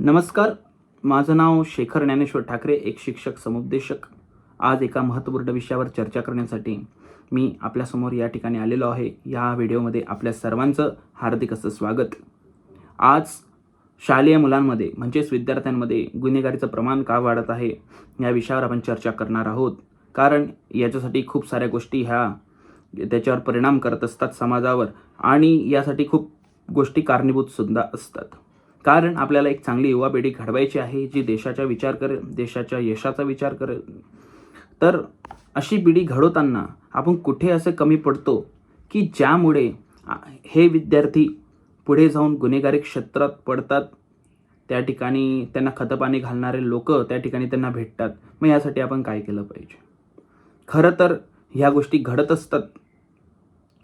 नमस्कार. माझं नाव शेखर ज्ञानेश्वर ठाकरे, एक शिक्षक समुपदेशक. आज एका महत्त्वपूर्ण विषयावर चर्चा करण्यासाठी मी आपल्यासमोर या ठिकाणी आलेलो आहे. या व्हिडिओमध्ये आपल्या सर्वांचं हार्दिक असं स्वागत. आज शालेय मुलांमध्ये म्हणजेच विद्यार्थ्यांमध्ये गुन्हेगारीचं प्रमाण का वाढत आहे या विषयावर आपण चर्चा करणार आहोत. कारण याच्यासाठी खूप साऱ्या गोष्टी त्याच्यावर परिणाम करत असतात समाजावर, आणि यासाठी खूप गोष्टी कारणीभूतसुद्धा असतात. कारण आपल्याला एक चांगली युवा पिढी घडवायची आहे, जी देशाचा विचार करेल, देशाच्या यशाचा विचार करेल. तर अशी पिढी घडवताना आपण कुठे असे कमी पडतो की ज्यामुळे हे विद्यार्थी पुढे जाऊन गुन्हेगारी क्षेत्रात पडतात. त्या ठिकाणी त्यांना खतपाणी घालणारे लोक त्या ठिकाणी त्यांना भेटतात. मग यासाठी आपण काय केलं पाहिजे? खरं तर ह्या गोष्टी घडत असतात,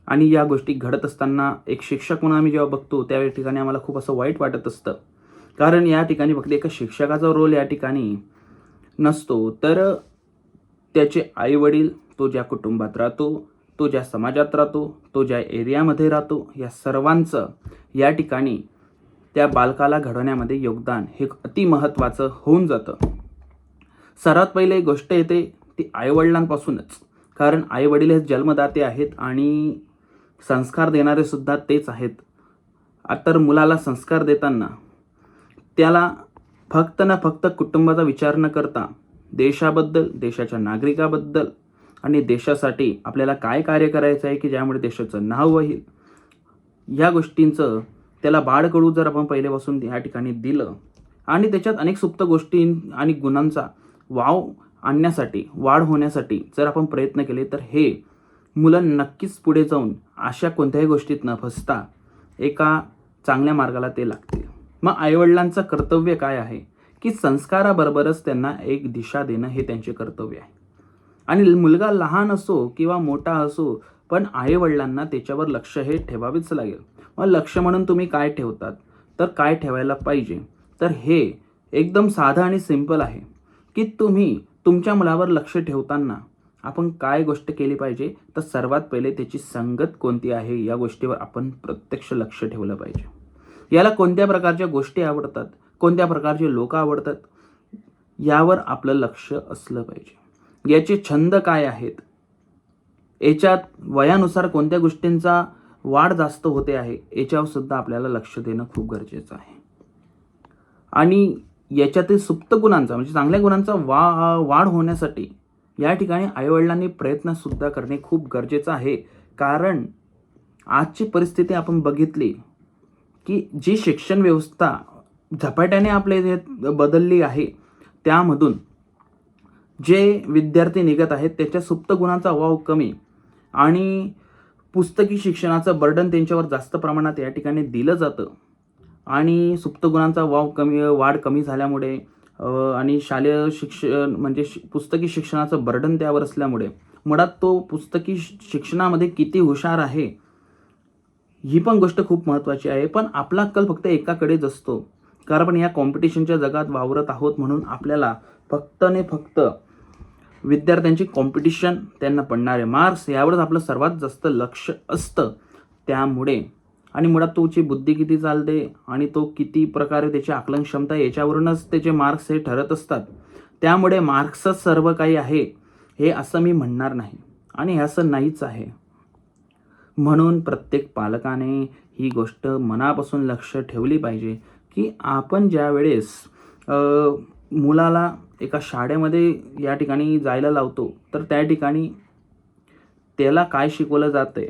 आणि या गोष्टी घडत असताना एक शिक्षक म्हणून आम्ही जेव्हा बघतो त्या ठिकाणी आम्हाला खूप असं वाईट वाटत असतं. कारण या ठिकाणी फक्त एका शिक्षकाचा रोल या ठिकाणी नसतो, तर त्याचे आईवडील, तो ज्या कुटुंबात राहतो, तो ज्या समाजात राहतो, तो ज्या एरियामध्ये राहतो, या सर्वांचं या ठिकाणी त्या बालकाला घडवण्यामध्ये योगदान हे अति महत्त्वाचं होऊन जातं. सर्वात पहिले गोष्ट येते ती आईवडिलांपासूनच. कारण आईवडील हे जन्मदाते आहेत आणि संस्कार देणारे सुद्धा तेच आहेत. तर मुलाला संस्कार देताना त्याला फक्त ना फक्त कुटुंबाचा विचार न करता देशाबद्दल, देशाच्या नागरिकाबद्दल आणि देशासाठी आपल्याला काय कार्य करायचं आहे की ज्यामुळे देशाचं नाव होईल, या गोष्टींचं त्याला बाळकडू जर आपण पहिल्यापासून या ठिकाणी दिलं आणि त्याच्यात अनेक सुप्त गोष्टी आणि गुणांचा वाव आणण्यासाठी, वाढ होण्यासाठी जर आपण प्रयत्न केले, तर हे मुलं नक्कीच पुढे जाऊन अशा कोणत्याही गोष्टीत न फसता एका चांगल्या मार्गाला ते लागतील. मग आईवडिलांचं कर्तव्य काय आहे की संस्काराबरोबरच त्यांना एक दिशा देणं हे त्यांचे कर्तव्य आहे. आणि मुलगा लहान असो किंवा मोठा असो, पण आईवडिलांना त्याच्यावर लक्ष हे ठेवावेच लागेल. मग लक्ष म्हणून तुम्ही काय ठेवतात, तर काय ठेवायला पाहिजे, तर हे एकदम साधं आणि सिंपल आहे की तुम्ही तुमच्या मुलावर लक्ष ठेवताना आपण काय गोष्ट केली पाहिजे, तर सर्वात पहिले त्याची संगत कोणती आहे या गोष्टीवर आपण प्रत्यक्ष लक्ष ठेवलं पाहिजे. याला कोणत्या प्रकारच्या गोष्टी आवडतात, कोणत्या प्रकारचे लोक आवडतात, यावर आपलं लक्ष असलं पाहिजे. याचे छंद काय आहेत, याच्यात वयानुसार कोणत्या गोष्टींचा वाढ जास्त होते आहे, याच्यावर सुद्धा आपल्याला लक्ष देणं खूप गरजेचं आहे. आणि याच्यातील सुप्त गुणांचा म्हणजे चांगल्या गुणांचा वाढ होण्यासाठी या ठिकाणी आईवडिलांनी प्रयत्न सुद्धा करणे खूप गरजेचं आहे. कारण आजची परिस्थिती आपण बघितली की जी शिक्षण व्यवस्था झपाट्याने आपल्या बदलली आहे, त्यामधून जे विद्यार्थी निघत आहेत त्याच्या सुप्त गुणांचा वाव कमी आणि पुस्तकी शिक्षणाचं बर्डन त्यांच्यावर जास्त प्रमाणात या ठिकाणी दिलं जातं. आणि सुप्त गुणांचा वाढ कमी झाल्यामुळे आणि शालेय शिक्षण म्हणजे पुस्तकी शिक्षणाचं बर्डन त्यावर असल्यामुळे मुळात तो पुस्तकी शिक्षणामध्ये किती हुशार आहे ही पण गोष्ट खूप महत्त्वाची आहे. पण आपला कल फक्त एकाकडेच असतो. कारण आपण या कॉम्पिटिशनच्या जगात वावरत आहोत, म्हणून आपल्याला फक्त ने फक्त विद्यार्थ्यांची कॉम्पिटिशन, त्यांना पडणारे मार्क्स यावरच आपलं सर्वात जास्त लक्ष असतं. त्यामुळे आणि मुळात तुमची बुद्धी किती चालते आणि तो किती प्रकारे त्याची आकलन क्षमता याच्यावरूनच त्याचे मार्क्स हे ठरत असतात. त्यामुळे मार्क्सच सर्व काही आहे हे असं मी म्हणणार नाही, आणि हे असं नाहीच आहे. म्हणून प्रत्येक पालकाने ही गोष्ट मनापासून लक्ष ठेवली पाहिजे की आपण ज्या वेळेस मुलाला एका शाळेमध्ये या ठिकाणी जायला लावतो, तर त्या ठिकाणी त्याला काय शिकवलं जातंय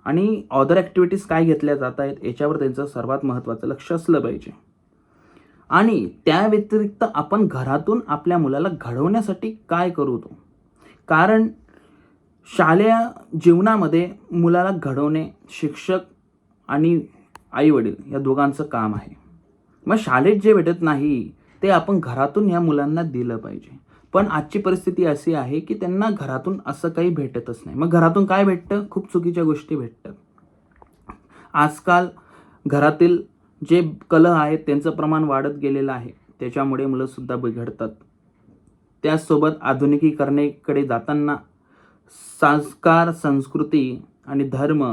आणि अदर ॲक्टिव्हिटीज काय घेतल्या जात आहेत याच्यावर त्यांचं सर्वात महत्त्वाचं लक्ष असलं पाहिजे. आणि त्या व्यतिरिक्त आपण घरातून आपल्या मुलाला घडवण्यासाठी काय करू तो, कारण शालेय जीवनामध्ये मुलाला घडवणे शिक्षक आणि आईवडील या दोघांचं काम आहे. मग शाळेत जे भेटत नाही ते आपण घरातून या मुलांना दिलं पाहिजे. पण आजची परिस्थिती अशी आहे की त्यांना घरातून असं काही भेटतच नाही. मग घरातून काय भेटतं? खूप चुकीच्या गोष्टी भेटतात. आजकाल घरातील जे कलह आहेत त्यांचं प्रमाण वाढत गेलेलं आहे, त्याच्यामुळे मुलंसुद्धा बिघडतात. त्याचसोबत आधुनिकीकरणेकडे जाताना संस्कार, संस्कृती आणि धर्म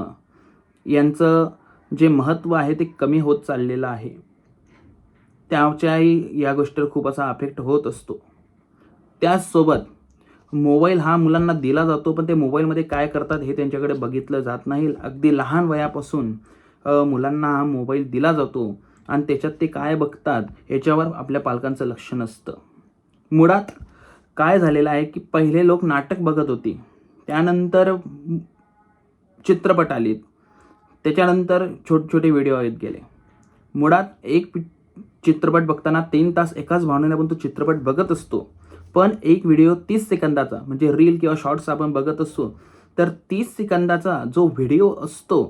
यांचं जे महत्त्व आहे ते कमी होत चाललेलं आहे. त्याच्याही या गोष्टीवर खूप असा अफेक्ट होत असतो. त्याचसोबत मोबाईल हा मुलांना दिला जातो, पण ते मोबाईलमध्ये काय करतात हे त्यांच्याकडे बघितलं जात नाही. अगदी लहान वयापासून मुलांना हा मोबाईल दिला जातो आणि त्याच्यात ते काय बघतात याच्यावर आपल्या पालकांचं लक्ष नसतं. मुळात काय झालेलं आहे की पहिले लोक नाटक बघत होते, त्यानंतर चित्रपट आलेत, त्याच्यानंतर छोटे छोटे व्हिडिओ येत गेले. मुळात एक चित्रपट बघताना 3 तास एकाच भावनेने आपण तो चित्रपट बघत असतो, पण एक व्हिडिओ 30 सेकंदाचा म्हणजे रील किंवा शॉर्ट्स आपण बघत असतो, तर 30 सेकंदाचा जो व्हिडिओ असतो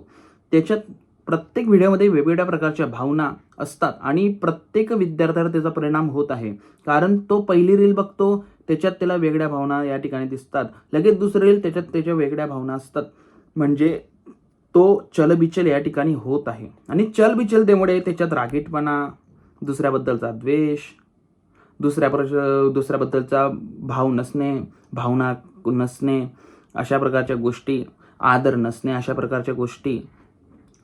त्याच्यात प्रत्येक व्हिडिओमध्ये वेगवेगळ्या प्रकारच्या भावना असतात आणि प्रत्येक विद्यार्थ्यावर त्याचा परिणाम होत आहे. कारण तो पहिली रील बघतो, त्याच्यात त्याला वेगळ्या भावना या ठिकाणी दिसतात. लगेच दुसरी रील, त्याच्यात त्याच्या वेगळ्या भावना असतात. म्हणजे तो चलबिचल या ठिकाणी होत आहे आणि चलबिचलतेमुळे त्याच्यात रागीटपणा, दुसऱ्याबद्दलचा द्वेष, दुसऱ्याबद्दलचा भाव नसणे, भावना नसणे, अशा प्रकारच्या गोष्टी, आदर नसणे, अशा प्रकारच्या गोष्टी,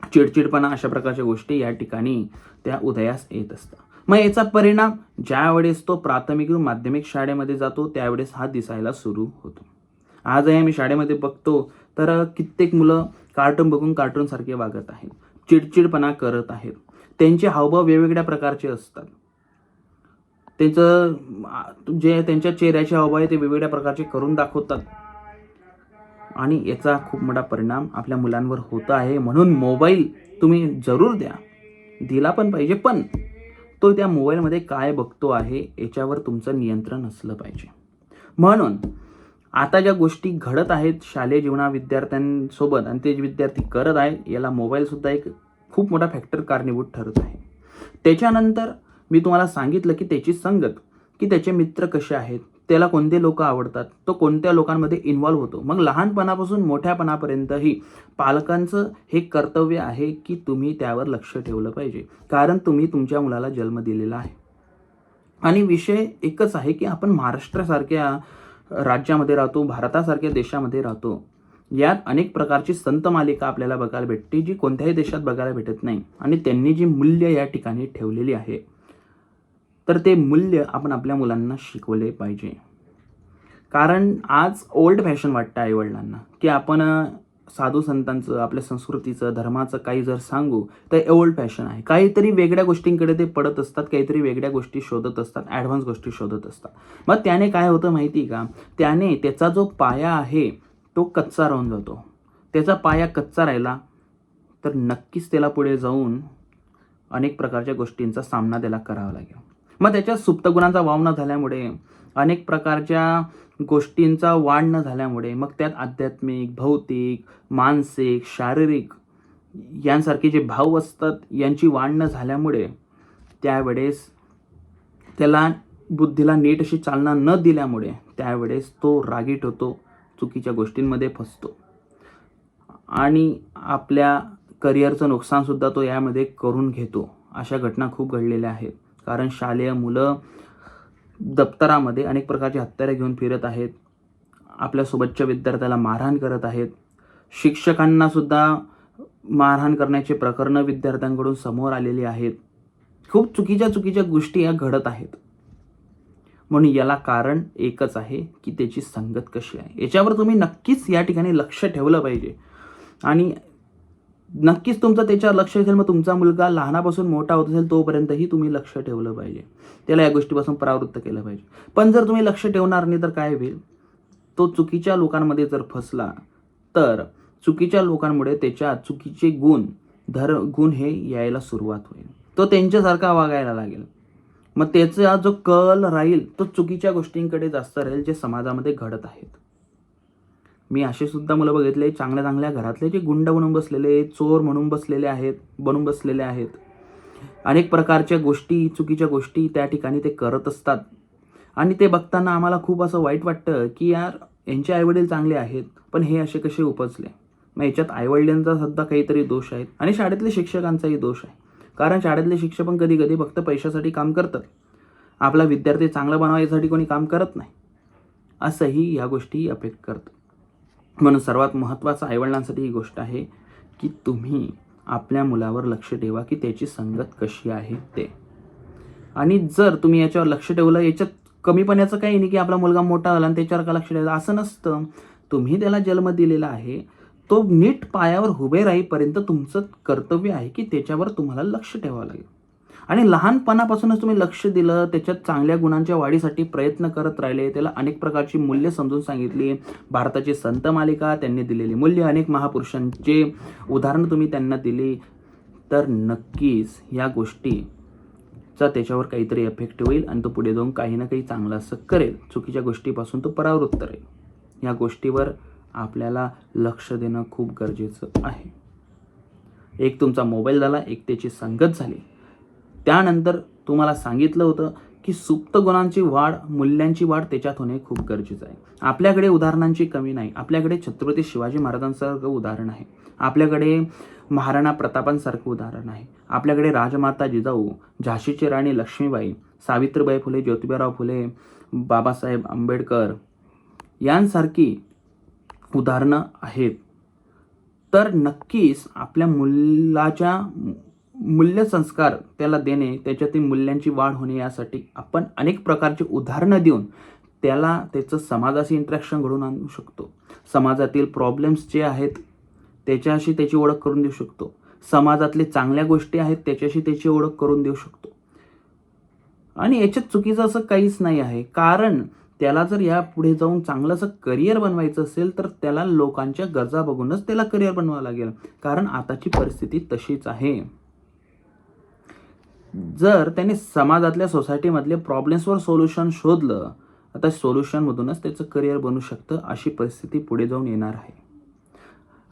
चिडचिडपणा, अशा प्रकारच्या गोष्टी या ठिकाणी त्या उदयास येत असतात. मग याचा परिणाम ज्यावेळेस तो प्राथमिक व माध्यमिक शाळेमध्ये जातो त्यावेळेस हा दिसायला सुरू होतो. आजही आम्ही शाळेमध्ये बघतो तर कित्येक मुलं कार्टून बघून कार्टूनसारखे वागत आहेत, चिडचिडपणा करत आहेत. त्यांचे हावभाव वेगवेगळ्या प्रकारचे असतात. जे त्यांच्या चेहऱ्याचे हावभाव आहे ते वेगवेगळ्या प्रकारचे करून दाखवतात आणि याचा खूप मोठा परिणाम आपल्या मुलांवर होत आहे. म्हणून मोबाईल तुम्ही जरूर द्या, दिला पण पाहिजे, पण तो त्या मोबाईलमध्ये काय बघतो आहे याच्यावर तुमचं नियंत्रण असलं पाहिजे. म्हणून आता ज्या गोष्टी घडत आहेत शालेय जीवना विद्यार्थ्यांसोबत आणि ते विद्यार्थी करत आहेत, याला मोबाईलसुद्धा एक खूप मोठा फॅक्टर कारणीभूत ठरत आहे. त्याच्यानंतर मी तुम्हाला सांगितलं की त्याची संगत, की त्याचे मित्र कसे आहेत, त्याला कोणते लोक आवडतात, तो कोणत्या लोकांमध्ये इन्व्हॉल्व्ह होतो. मग लहानपणापासून मोठ्यापणापर्यंतही पालकांचं हे कर्तव्य आहे की तुम्ही त्यावर लक्ष ठेवलं पाहिजे. कारण तुम्ही तुमच्या मुलाला जन्म दिलेला आहे आणि विषय एकच आहे की आपण महाराष्ट्रासारख्या राज्यामध्ये राहतो, भारतासारख्या देशामध्ये राहतो. यात अनेक प्रकारची संत मालिका आपल्याला बघायला भेटते जी कोणत्याही देशात बघायला भेटत नाही आणि त्यांनी जी मूल्य या ठिकाणी ठेवलेली आहे, तर ते मूल्य आपण आपल्या मुलांना शिकवले पाहिजे. कारण आज ओल्ड फॅशन वाटतं आईवडिलांना की आपण साधू संतांचं, आपल्या संस्कृतीचं, धर्माचं काही जर सांगू तर ओल्ड फॅशन आहे. काहीतरी वेगळ्या गोष्टींकडे ते पडत असतात, काहीतरी वेगळ्या गोष्टी शोधत असतात, ॲडव्हान्स गोष्टी शोधत असतात. मग त्याने काय होतं माहिती का, त्याने त्याचा जो पाया आहे तो कच्चा राहून जातो. त्याचा पाया कच्चा राहिला तर नक्कीच त्याला पुढे जाऊन अनेक प्रकारच्या गोष्टींचा सामना त्याला करावा लागेल. मग त्याच्या सुप्त गुणांचा वाव न झाल्यामुळे, अनेक प्रकारच्या गोष्टींचा वाढ न झाल्यामुळे, मग त्यात आध्यात्मिक, भौतिक, मानसिक, शारीरिक यांसारखे जे भाव असतात यांची वाढ न झाल्यामुळे त्यावेळेस त्याला बुद्धीला नीट अशी चालना न दिल्यामुळे त्यावेळेस तो रागीट होतो, चुकीच्या गोष्टींमध्ये फसतो आणि आपल्या करिअरचं नुकसानसुद्धा तो यामध्ये करून घेतो. अशा घटना खूप घडलेल्या आहेत. कारण शालेय मुलं दप्तरामध्ये अनेक प्रकारचे हत्यारे घेऊन फिरत आहेत, आपल्यासोबतच्या विद्यार्थ्याला मारहाण करत आहेत, शिक्षकांनासुद्धा मारहाण करण्याचे प्रकरणं विद्यार्थ्यांकडून समोर आलेली आहेत. खूप चुकीच्या गोष्टी या घडत आहेत. म्हणून याला कारण एकच आहे की त्याची संगत कशी आहे. याच्यावर तुम्ही नक्कीच या ठिकाणी लक्ष ठेवलं पाहिजे आणि नक्कीच तुमचं त्याच्यावर लक्ष असेल. मग तुमचा मुलगा लहानापासून मोठा होत असेल तोपर्यंतही तुम्ही लक्ष ठेवलं पाहिजे, त्याला या गोष्टीपासून परावृत्त केलं पाहिजे. पण जर तुम्ही लक्ष ठेवणार नाही तर काय होईल, तो चुकीच्या लोकांमध्ये जर फसला तर चुकीच्या लोकांमुळे त्याच्या चुकीचे गुण हे यायला सुरुवात होईल. तो त्यांच्यासारखा वागायला लागेल. मग त्याचा जो कल राहील तो चुकीच्या गोष्टींकडे जास्त राहील जे समाजामध्ये घडत आहेत. मी असे सुद्धा मुलं बघितले चांगल्या चांगल्या घरातले जे गुंड बनून बसलेले, चोर बनून बसलेले आहेत. अनेक प्रकारच्या गोष्टी, चुकीच्या गोष्टी त्या ठिकाणी ते करत असतात आणि ते बघताना आम्हाला खूप असं वाईट वाटतं की यार यांचे आईवडील चांगले आहेत पण हे असे कसे उपजले. मग याच्यात आईवडिलांचा सुद्धा काहीतरी दोष आहेत आणि शाळेतल्या शिक्षकांचाही दोष आहे. कारण शाळेतले शिक्षक पण कधी कधी फक्त पैशासाठी काम करतात, आपला विद्यार्थी चांगला बनवा यासाठी कोणी काम करत नाही. असंही या गोष्टी अफेक्ट करतात. म्हणून सर्वात महत्त्वाचं आईवडिलांसाठी ही गोष्ट आहे की तुम्ही आपल्या मुलावर लक्ष ठेवा की त्याची संगत कशी आहे ते. आणि जर तुम्ही याच्यावर लक्ष ठेवलं, याच्यात कमीपणाचं काही नाही की आपला मुलगा मोठा झाला आणि त्याच्यावर का लक्ष ठेवायचं, असं नसतं. तुम्ही त्याला जन्म दिलेला आहे, तो नीट पायावर उभे राहीपर्यंत तुमचं कर्तव्य आहे की त्याच्यावर तुम्हाला लक्ष ठेवावं लागेल. आणि लहानपणापासूनच तुम्ही लक्ष दिलं, त्याच्यात चांगल्या गुणांच्या वाढीसाठी प्रयत्न करत राहिले, त्याला अनेक प्रकारची मूल्य समजून सांगितली. भारताची संत मालिका, त्यांनी दिलेली मूल्य, अनेक महापुरुषांचे उदाहरणं तुम्ही त्यांना दिली, तर नक्कीच या गोष्टीचा त्याच्यावर काहीतरी इफेक्ट होईल आणि तो पुढे जाऊन काही ना काही चांगलं असं करेल. चुकीच्या गोष्टीपासून तो परावृत्त राहील. या गोष्टीवर आपल्याला लक्ष देणं खूप गरजेचं आहे. एक तुमचा मोबाईल झाला, एक त्याची संगत झाली. त्यानंतर तुम्हाला सांगितलं होतं की सुप्त गुणांची वाढ, मूल्यांची वाढ त्याच्यात होणे खूप गरजेचं आहे. आपल्याकडे उदाहरणांची कमी नाही. आपल्याकडे छत्रपती शिवाजी महाराजांसारखं उदाहरण आहे. आपल्याकडे महाराणा प्रतापांसारखं उदाहरण आहे. आपल्याकडे राजमाता जिजाऊ, झाशीची राणी लक्ष्मीबाई, सावित्रीबाई फुले, ज्योतिबाराव फुले, बाबासाहेब आंबेडकर यांसारखी उदाहरणं आहेत. तर नक्कीच आपल्या मुलाच्या मूल्यसंस्कार त्याला देणे, त्याच्यातील मूल्यांची वाढ होणे यासाठी आपण अनेक प्रकारची उदाहरणं देऊन त्याला त्याचं समाजाशी इंटरॅक्शन घडवून आणू शकतो. समाजातील प्रॉब्लेम्स जे आहेत त्याच्याशी त्याची ओळख करून देऊ शकतो. समाजातले चांगल्या गोष्टी आहेत त्याच्याशी त्याची ओळख करून देऊ शकतो. आणि याच्यात चुकीचं असं काहीच नाही आहे, कारण त्याला जर या पुढे जाऊन चांगलं असं करिअर बनवायचं असेल तर त्याला लोकांच्या गरजा बघूनच त्याला करिअर बनवावं लागेल, कारण आताची परिस्थिती तशीच आहे. जर त्याने समाजातल्या सोसायटीमधले प्रॉब्लेम्सवर सोल्युशन शोधलं, आता सोल्युशनमधूनच त्याचं करिअर बनू शकतं. अशी परिस्थिती पुढे जाऊन येणार आहे.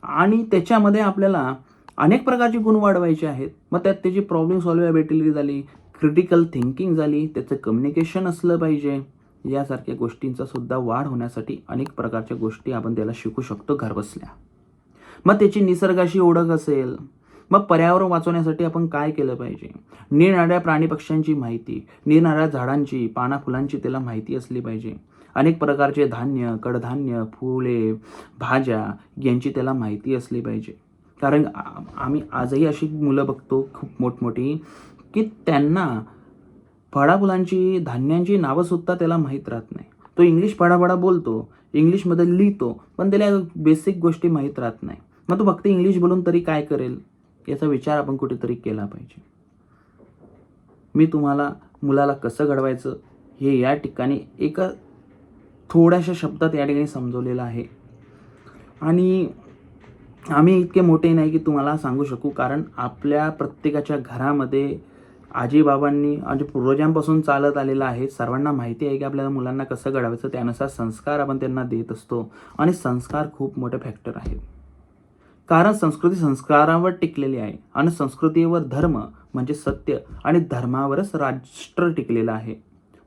आणि त्याच्यामध्ये आपल्याला अनेक प्रकारची गुण वाढवायचे आहेत. मग त्यात त्याची प्रॉब्लेम सॉल्व्हेबिलिटी झाली, क्रिटिकल थिंकिंग झाली, त्याचं कम्युनिकेशन असलं पाहिजे. यासारख्या गोष्टींचा सुद्धा वाढ होण्यासाठी अनेक प्रकारच्या गोष्टी आपण त्याला शिकू शकतो घरबसल्या. मग त्याची निसर्गाशी ओळख असेल, मग पर्यावरण वाचवण्यासाठी आपण काय केलं पाहिजे, निरनिराळ्या प्राणी पक्ष्यांची माहिती, निरनिराळ्या झाडांची, पाना फुलांची त्याला माहिती असली पाहिजे. अनेक प्रकारचे धान्य, कडधान्य, फुले, भाज्या यांची त्याला माहिती असली पाहिजे. कारण आम्ही आजही अशी मुलं बघतो खूप मोठमोठी की त्यांना फळाफुलांची, धान्यांची नावंसुद्धा त्याला माहीत राहत नाही. तो इंग्लिश फडाफडा बोलतो, इंग्लिशमध्ये लिहितो, पण त्याला बेसिक गोष्टी माहीत राहत नाही. मग तो फक्त इंग्लिश बोलून तरी काय करेल, याचा विचार आपण कुठेतरी केला पाहिजे. मी तुम्हाला मुलाला कसं घडवायचं हे या ठिकाणी एका थोड्याशा शब्दात या ठिकाणी समजवलेलं आहे. आणि आम्ही इतके मोठे नाही की तुम्हाला सांगू शकू, कारण आपल्या प्रत्येकाच्या घरामध्ये आजीबाबांनी आणि पूर्वजांपासून चालत आलेलं आहे. सर्वांना माहिती आहे की आपल्याला मुलांना कसं घडवायचं, त्यानुसार संस्कार आपण त्यांना देत असतो. आणि संस्कार खूप मोठे फॅक्टर आहेत, कारण संस्कृती संस्कारावर टिकलेली आहे. आणि संस्कृतीवर धर्म म्हणजे सत्य, आणि धर्मावरच राष्ट्र टिकलेलं आहे,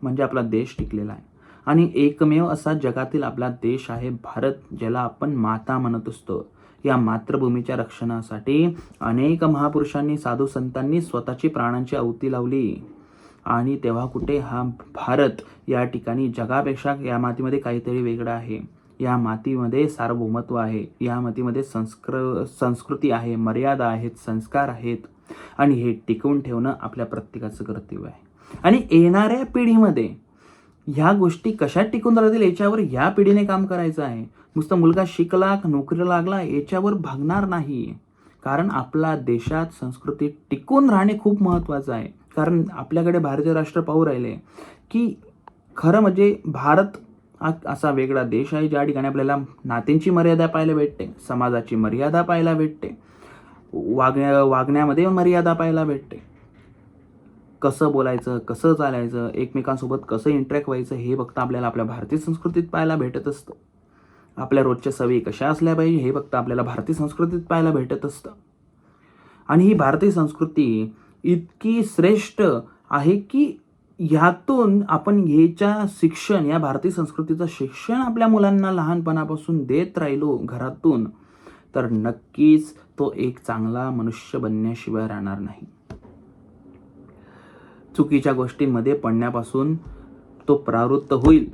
म्हणजे आपला देश टिकलेला आहे. आणि एकमेव असा जगातील आपला देश आहे भारत, ज्याला आपण माता म्हणत असतो. या मातृभूमीच्या रक्षणासाठी अनेक महापुरुषांनी, साधू संतांनी स्वतःची प्राणांची आहुती लावली. आणि तेव्हा कुठे हा भारत या ठिकाणी जगापेक्षा या मातीमध्ये काहीतरी वेगळं आहे. या मातीमध्ये सार्वभौमत्व आहे, या मातीमध्ये संस्कृती आहे, मर्यादा आहेत, संस्कार आहेत. आणि हे टिकवून ठेवणं आपल्या प्रत्येकाचं कर्तव्य आहे. आणि येणाऱ्या पिढीमध्ये ह्या गोष्टी कशा टिकून राहतील याच्यावर या पिढीने काम करायचं आहे. नुसतं मुलगा शिकला, नोकरीला लागला याच्यावर भागणार नाही. कारण आपला देशात संस्कृती टिकून राहणे खूप महत्त्वाचं आहे. कारण आपल्याकडे भारतीय राष्ट्र पाहू राहिले की खरं म्हणजे भारत हा असा वेगळा देश आहे ज्या ठिकाणी आपल्याला नात्यांची मर्यादा पाहायला भेटते, समाजाची मर्यादा पाहायला भेटते, वागण्यामध्ये मर्यादा पाहायला भेटते. कसं बोलायचं, कसं चालायचं, एकमेकांसोबत कसं इंटरॅक्ट व्हायचं हे फक्त आपल्याला आपल्या भारतीय संस्कृतीत पाहायला भेटत असतं. आपल्या रोजच्या सवयी कशा असल्या पाहिजे हे फक्त आपल्याला भारतीय संस्कृतीत पाहायला भेटत असतं. आणि ही भारतीय संस्कृती इतकी श्रेष्ठ आहे की ह्यातून आपण ह्याच्या शिक्षण, या भारतीय संस्कृतीचं शिक्षण आपल्या मुलांना लहानपणापासून देत राहिलो घरातून, तर नक्कीच तो एक चांगला मनुष्य बनण्याशिवाय राहणार नाही. चुकीच्या गोष्टींमध्ये पडण्यापासून तो परावृत्त होईल.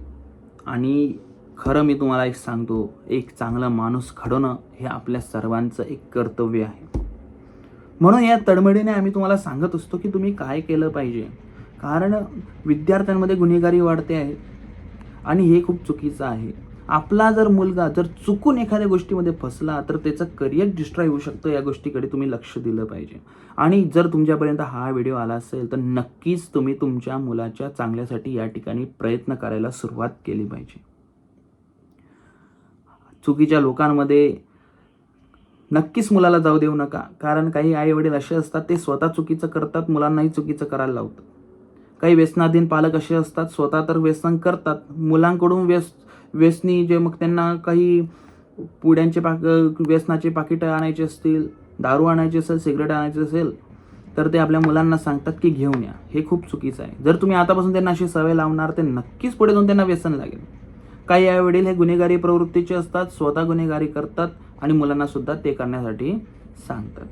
आणि खरं मी तुम्हाला एक सांगतो, एक चांगला माणूस घडवणं हे आपल्या सर्वांचं एक कर्तव्य आहे. म्हणून या तळमळीने आम्ही तुम्हाला सांगत असतो की तुम्ही काय केलं पाहिजे. कारण विद्यार्थ्यांमध्ये गुन्हेगारी वाढते आहे आणि हे खूप चुकीचं आहे. आपला जर मुलगा जर चुकून एखाद्या गोष्टीमध्ये फसला तर त्याचं करिअर डिस्ट्रॉय होऊ शकतं. या गोष्टीकडे तुम्ही लक्ष दिलं पाहिजे. आणि जर तुमच्यापर्यंत हा व्हिडिओ आला असेल तर नक्कीच तुम्ही तुमच्या मुलाच्या चांगल्यासाठी या ठिकाणी प्रयत्न करायला सुरुवात केली पाहिजे. चुकीच्या लोकांमध्ये नक्कीच मुलाला जाऊ देऊ नका. कारण काही आई वडील असे असतात ते स्वतः चुकीचं करतात, मुलांनाही चुकीचं करायला लावतात. काही व्यसनाधीन पालक असे असतात स्वतः तर व्यसन करतात, मुलांकडून व्यसनी जे मग त्यांना काही पुड्यांचे व्यसनाचे पाकिटं आणायचे असतील, दारू आणायची असेल, सिगरेट आणायची असेल तर ते आपल्या मुलांना सांगतात की घेऊन या. हे खूप चुकीचं आहे. जर तुम्ही आतापासून त्यांना अशी सवय लावणार तर नक्कीच पुढे जाऊन त्यांना व्यसन लागेल. काही आईवडील हे गुन्हेगारी प्रवृत्तीचे असतात, स्वतः गुन्हेगारी करतात आणि मुलांना सुद्धा ते करण्यासाठी सांगतात.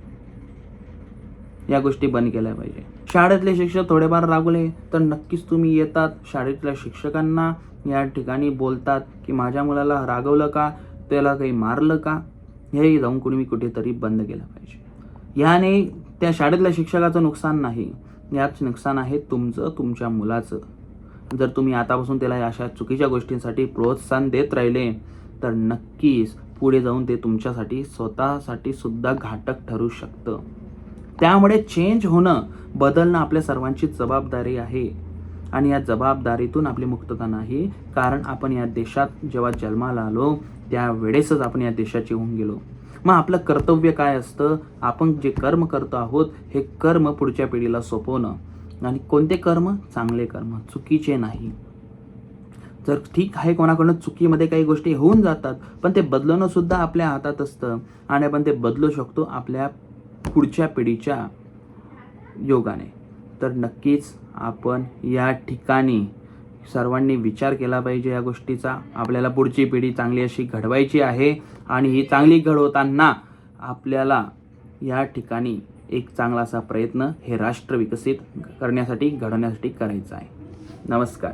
या गोष्टी बंद केल्या पाहिजे. शाळेतले शिक्षक थोडेफार रागवले तर नक्कीच तुम्ही येतात, शाळेतल्या शिक्षकांना या ठिकाणी बोलतात की माझ्या मुलाला रागवलं का, त्याला काही मारलं का, हे जाऊन कुठेतरी बंद केलं पाहिजे. याने त्या शाळेतल्या शिक्षकाचं नुकसान नाही, याच नुकसान आहे तुमचं, तुमच्या मुलाचं. जर तुम्ही आतापासून त्याला अशा चुकीच्या गोष्टींसाठी प्रोत्साहन देत राहिले तर नक्कीच पुढे जाऊन ते तुमच्यासाठी स्वतःसाठी सुद्धा घातक ठरू शकतं. त्यामुळे चेंज होणं, बदलणं आपल्या सर्वांची जबाबदारी आहे आणि या जबाबदारीतून आपली मुक्तता नाही. कारण आपण या देशात जेव्हा जन्माला आलो त्यावेळेसच आपण या देशाचे होऊन गेलो. मग आपलं कर्तव्य काय असतं? आपण जे कर्म करतो आहोत हे कर्म पुढच्या पिढीला सोपवणं. आणि कोणते कर्म? चांगले कर्म, चुकीचे नाही. जर ठीक आहे कोणाकडून चुकीमध्ये काही गोष्टी होऊन जातात पण ते बदलवणं सुद्धा आपल्या हातात असतं आणि आपण ते बदलू शकतो आपल्या पुढच्या पिढीच्या योगाने. तर नक्कीच आपण या ठिकाणी सर्वांनी विचार केला पाहिजे या गोष्टीचा. आपल्याला पुढची पिढी चांगली अशी घडवायची आहे आणि ही चांगली घडवताना आपल्याला या ठिकाणी एक चांगला असा प्रयत्न हे राष्ट्र विकसित करण्यासाठी, घडवण्यासाठी करायचा आहे. नमस्कार.